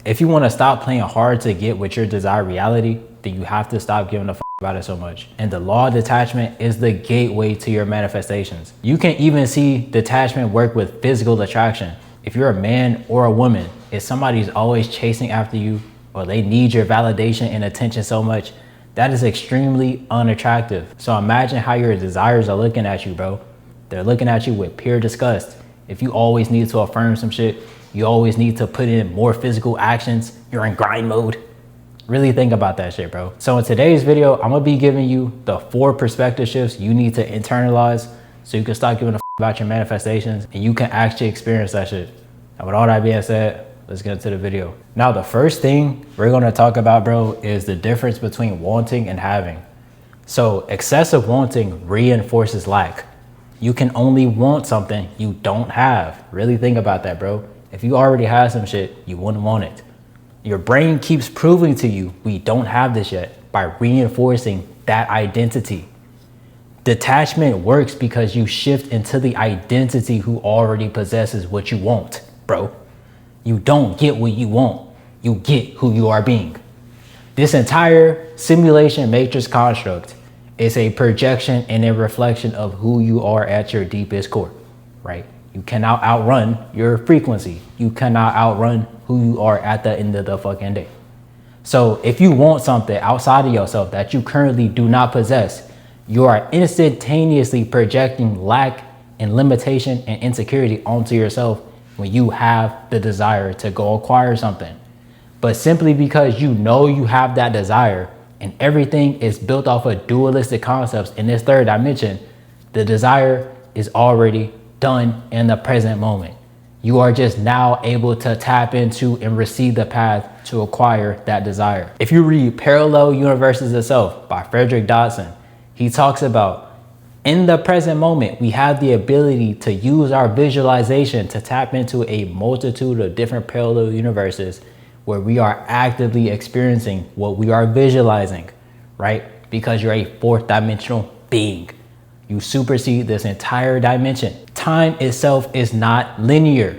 If you want to stop playing hard to get with your desired reality, then you have to stop giving a fuck about it so much. And the law of detachment is the gateway to your manifestations. You can even see detachment work with physical attraction. If you're a man or a woman, if somebody's always chasing after you or they need your validation and attention so much, that is extremely unattractive. So imagine how your desires are looking at you, bro. They're looking at you with pure disgust. If you always need to affirm some shit, you always need to put in more physical actions, you're in grind mode. Really think about that shit, bro. So in today's video, I'm gonna be giving you the 4 perspective shifts you need to internalize so you can start giving a f about your manifestations and you can actually experience that shit. And with all that being said, let's get into the video. Now, the first thing we're gonna talk about, bro, is the difference between wanting and having. So excessive wanting reinforces lack. You can only want something you don't have. Really think about that, bro. If you already have some shit, you wouldn't want it. Your brain keeps proving to you we don't have this yet by reinforcing that identity. Detachment works because you shift into the identity who already possesses what you want, bro. You don't get what you want, you get who you are being. This entire simulation matrix construct is a projection and a reflection of who you are at your deepest core, right? You cannot outrun your frequency. You cannot outrun who you are at the end of the fucking day. So if you want something outside of yourself that you currently do not possess, you are instantaneously projecting lack and limitation and insecurity onto yourself when you have the desire to go acquire something. But simply because you know you have that desire and everything is built off of dualistic concepts in this third dimension, the desire is already done in the present moment. You are just now able to tap into and receive the path to acquire that desire. If you read Parallel Universes Itself by Frederick Dodson, he talks about in the present moment, we have the ability to use our visualization to tap into a multitude of different parallel universes where we are actively experiencing what we are visualizing, right? Because you're a 4th dimensional being. You supersede this entire dimension. Time itself is not linear.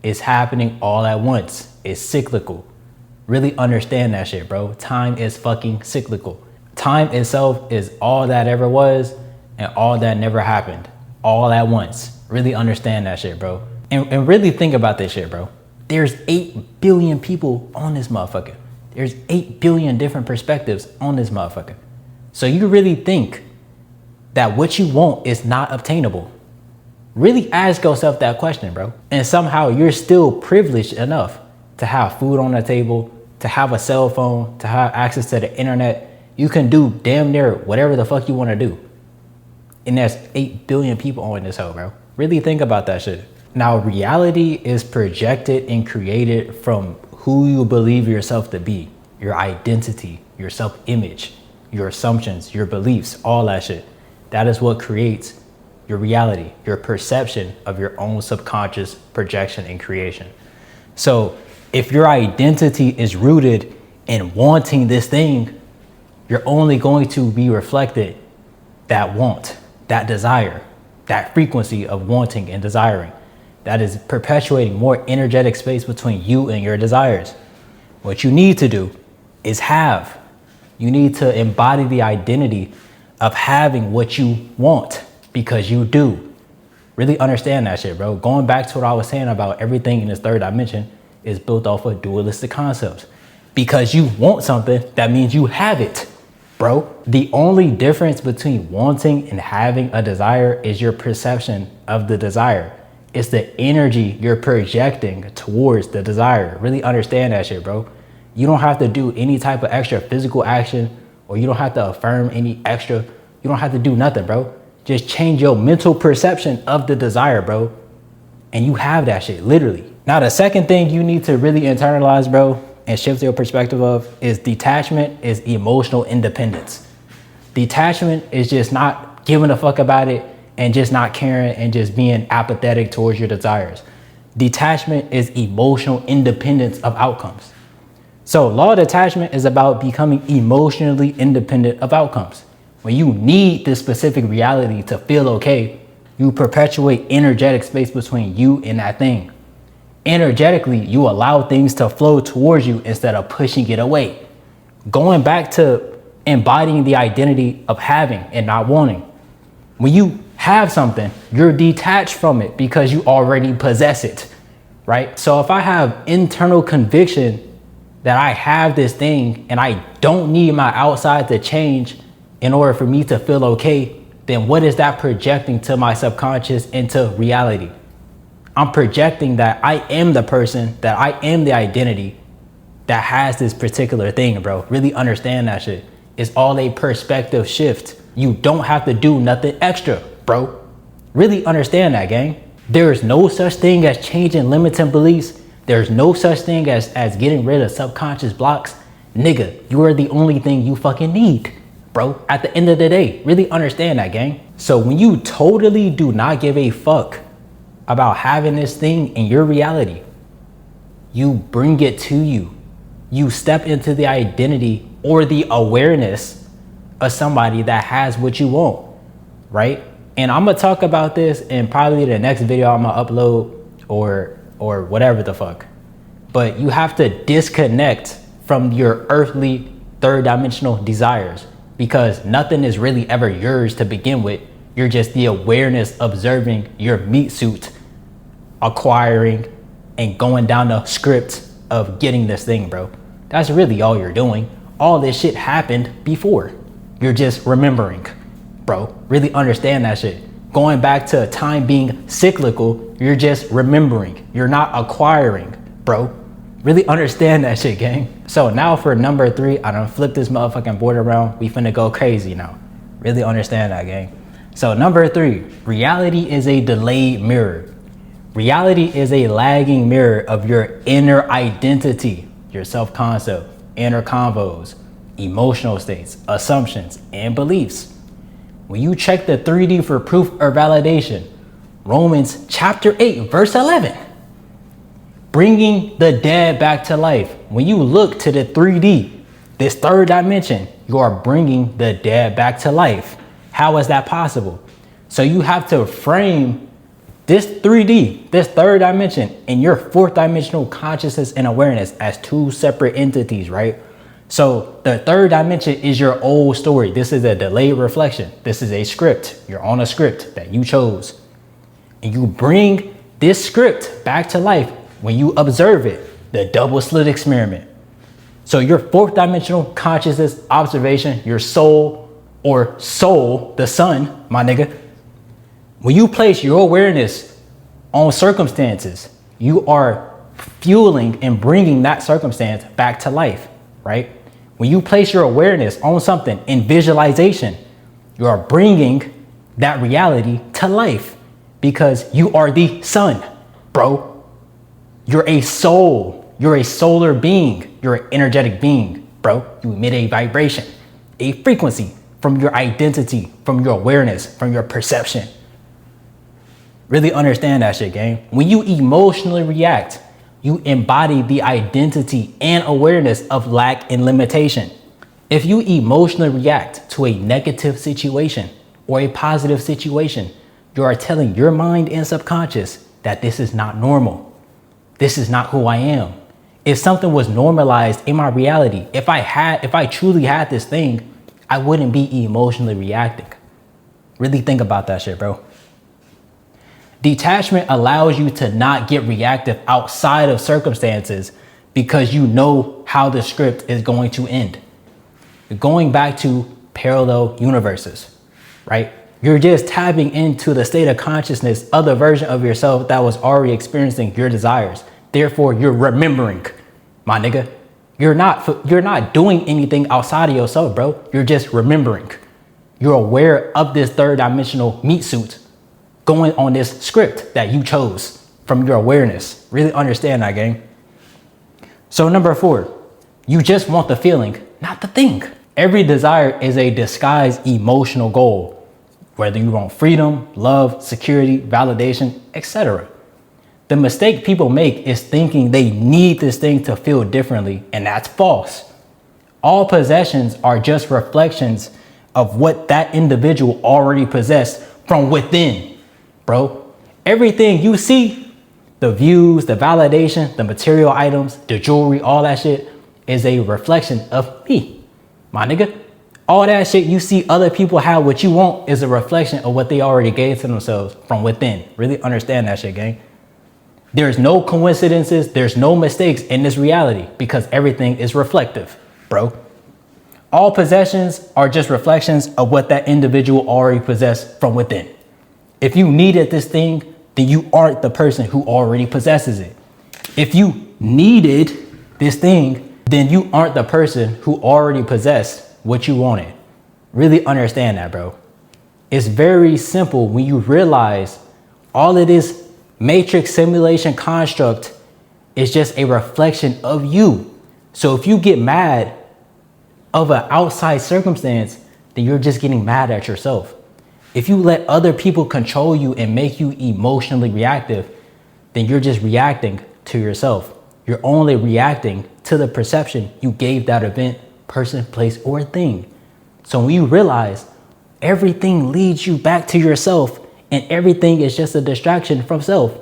It's happening all at once. It's cyclical. Really understand that shit, bro. Time is fucking cyclical. Time itself is all that ever was and all that never happened, all at once. Really understand that shit, bro. And really think about this shit, bro. There's 8 billion people on this motherfucker. There's 8 billion different perspectives on this motherfucker. So you really think that what you want is not obtainable? Really ask yourself that question, bro. And somehow you're still privileged enough to have food on the table, to have a cell phone, to have access to the internet. You can do damn near whatever the fuck you want to do. And there's 8 billion people on this hoe, bro. Really think about that shit. Now, reality is projected and created from who you believe yourself to be, your identity, your self-image, your assumptions, your beliefs, all that shit. That is what creates your reality, your perception of your own subconscious projection and creation. So if your identity is rooted in wanting this thing, you're only going to be reflected that want, that desire, that frequency of wanting and desiring. That is perpetuating more energetic space between you and your desires. What you need to do is have. You need to embody the identity of having what you want because you do. Really understand that shit, bro. Going back to what I was saying about everything in this 3rd dimension is built off of dualistic concepts. Because you want something, that means you have it, bro. The only difference between wanting and having a desire is your perception of the desire. It's the energy you're projecting towards the desire. Really understand that shit, bro. You don't have to do any type of extra physical action, or you don't have to affirm any extra. You don't have to do nothing, bro. Just change your mental perception of the desire, bro. And you have that shit, literally. Now, the second thing you need to really internalize, bro, and shift your perspective of is detachment is emotional independence. Detachment is just not giving a fuck about it and just not caring and just being apathetic towards your desires. Detachment is emotional independence of outcomes. So law of detachment is about becoming emotionally independent of outcomes. When you need this specific reality to feel okay, you perpetuate energetic space between you and that thing. Energetically, you allow things to flow towards you instead of pushing it away. Going back to embodying the identity of having and not wanting. When you have something, you're detached from it because you already possess it, right? So if I have internal conviction that I have this thing and I don't need my outside to change in order for me to feel okay, then what is that projecting to my subconscious into reality? I'm projecting that I am the person, that I am the identity that has this particular thing, bro. Really understand that shit. It's all a perspective shift. You don't have to do nothing extra, bro. Really understand that, gang. There is no such thing as changing limiting beliefs. There's no such thing as getting rid of subconscious blocks. Nigga, you are the only thing you fucking need, bro. At the end of the day, really understand that, gang. So when you totally do not give a fuck about having this thing in your reality, you bring it to you. You step into the identity or the awareness of somebody that has what you want, right? And I'm gonna talk about this in probably the next video I'm gonna upload or whatever the fuck. But you have to disconnect from your earthly third dimensional desires, because nothing is really ever yours to begin with. You're just the awareness observing your meat suit, acquiring and going down the script of getting this thing, bro. That's really all you're doing. All this shit happened before. You're just remembering, bro. Really understand that shit. Going back to time being cyclical, you're just remembering. You're not acquiring, bro. Really understand that shit, gang. So now for number 3, I done flipped this motherfucking board around. We finna go crazy now. Really understand that, gang. So number 3, reality is a delayed mirror. Reality is a lagging mirror of your inner identity, your self-concept, inner convos, emotional states, assumptions, and beliefs. When you check the 3D for proof or validation, Romans chapter 8, verse 11, bringing the dead back to life. When you look to the 3D, this third dimension, you are bringing the dead back to life. How is that possible? So you have to frame this 3D, this third dimension, and your fourth dimensional consciousness and awareness as 2 separate entities, right? So the third dimension is your old story. This is a delayed reflection. This is a script. You're on a script that you chose. And you bring this script back to life when you observe it, the double slit experiment. So your fourth dimensional consciousness observation, your soul, or soul, the sun, my nigga, when you place your awareness on circumstances, you are fueling and bringing that circumstance back to life, right? When you place your awareness on something in visualization, you are bringing that reality to life because you are the sun, bro. You're a soul. You're a solar being. You're an energetic being, bro. You emit a vibration, a frequency from your identity, from your awareness, from your perception. Really understand that shit, gang. When you emotionally react, you embody the identity and awareness of lack and limitation. If you emotionally react to a negative situation or a positive situation, you are telling your mind and subconscious that this is not normal. This is not who I am. If something was normalized in my reality, if I truly had this thing, I wouldn't be emotionally reacting. Really think about that shit, bro. Detachment allows you to not get reactive outside of circumstances because you know how the script is going to end. You're going back to parallel universes, right? You're just tapping into the state of consciousness of the version of yourself that was already experiencing your desires. Therefore, you're remembering, my nigga. You're not doing anything outside of yourself, bro. You're just remembering. You're aware of this third dimensional meat suit going on this script that you chose from your awareness. Really understand that, gang. So number 4, you just want the feeling, not the thing. Every desire is a disguised emotional goal, whether you want freedom, love, security, validation, etc. The mistake people make is thinking they need this thing to feel differently, and that's false. All possessions are just reflections of what that individual already possessed from within. Bro, everything you see The views, the validation, the material items, the jewelry, all that shit is a reflection of me, my nigga. All that shit you see other people have what you want is a reflection of what they already gave to themselves from within. Really understand that shit, gang. There's no coincidences, there's no mistakes in this reality because everything is reflective, bro. All possessions are just reflections of what that individual already possessed from within. If you needed this thing, then you aren't the person who already possesses it. If you needed this thing, then you aren't the person who already possessed what you wanted. Really understand that, bro. It's very simple when you realize all of this matrix simulation construct is just a reflection of you. So if you get mad of an outside circumstance, then you're just getting mad at yourself. If you let other people control you and make you emotionally reactive, then you're just reacting to yourself. You're only reacting to the perception you gave that event, person, place, or thing. So when you realize everything leads you back to yourself and everything is just a distraction from self,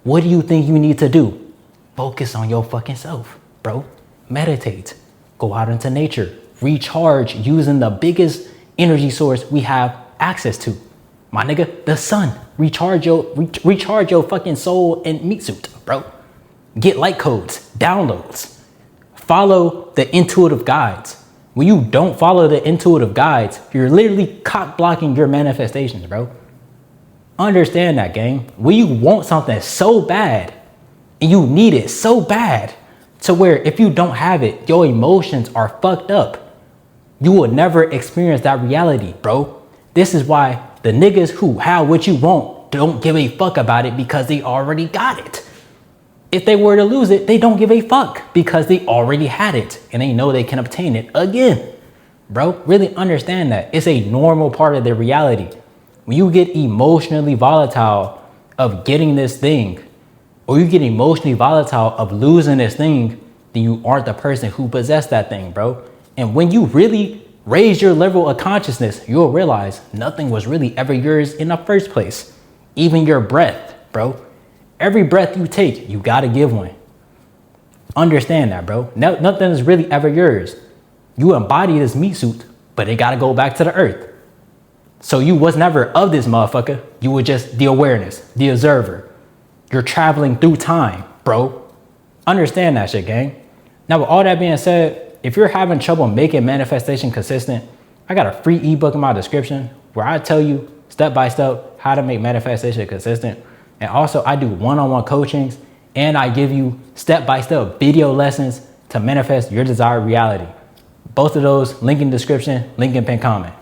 what do you think you need to do? Focus on your fucking self, bro. Meditate. Go out into nature. Recharge using the biggest energy source we have access to. My nigga, the sun. Recharge your fucking soul and meat suit, bro. Get light codes, downloads. Follow the intuitive guides. When you don't follow the intuitive guides, you're literally cock blocking your manifestations, bro. Understand that, gang. When you want something so bad and you need it so bad to where if you don't have it, your emotions are fucked up. You will never experience that reality, bro. This is why the niggas who have what you want don't give a fuck about it because they already got it. If they were to lose it, they don't give a fuck because they already had it and they know they can obtain it again. Bro, really understand that. It's a normal part of their reality. When you get emotionally volatile of getting this thing, or you get emotionally volatile of losing this thing, then you aren't the person who possessed that thing, bro. And when you really raise your level of consciousness, you'll realize nothing was really ever yours in the first place. Even your breath, bro. Every breath you take, you gotta give one. Understand that, bro. Nothing is really ever yours. You embody this meat suit, but it gotta go back to the earth. So you was never of this motherfucker. You were just the awareness, the observer. You're traveling through time, bro. Understand that shit, gang. Now, with all that being said, if you're having trouble making manifestation consistent, I got a free ebook in my description where I tell you step by step how to make manifestation consistent. And also I do one-on-one coachings and I give you step-by-step video lessons to manifest your desired reality. Both of those, link in description, link in pinned comment.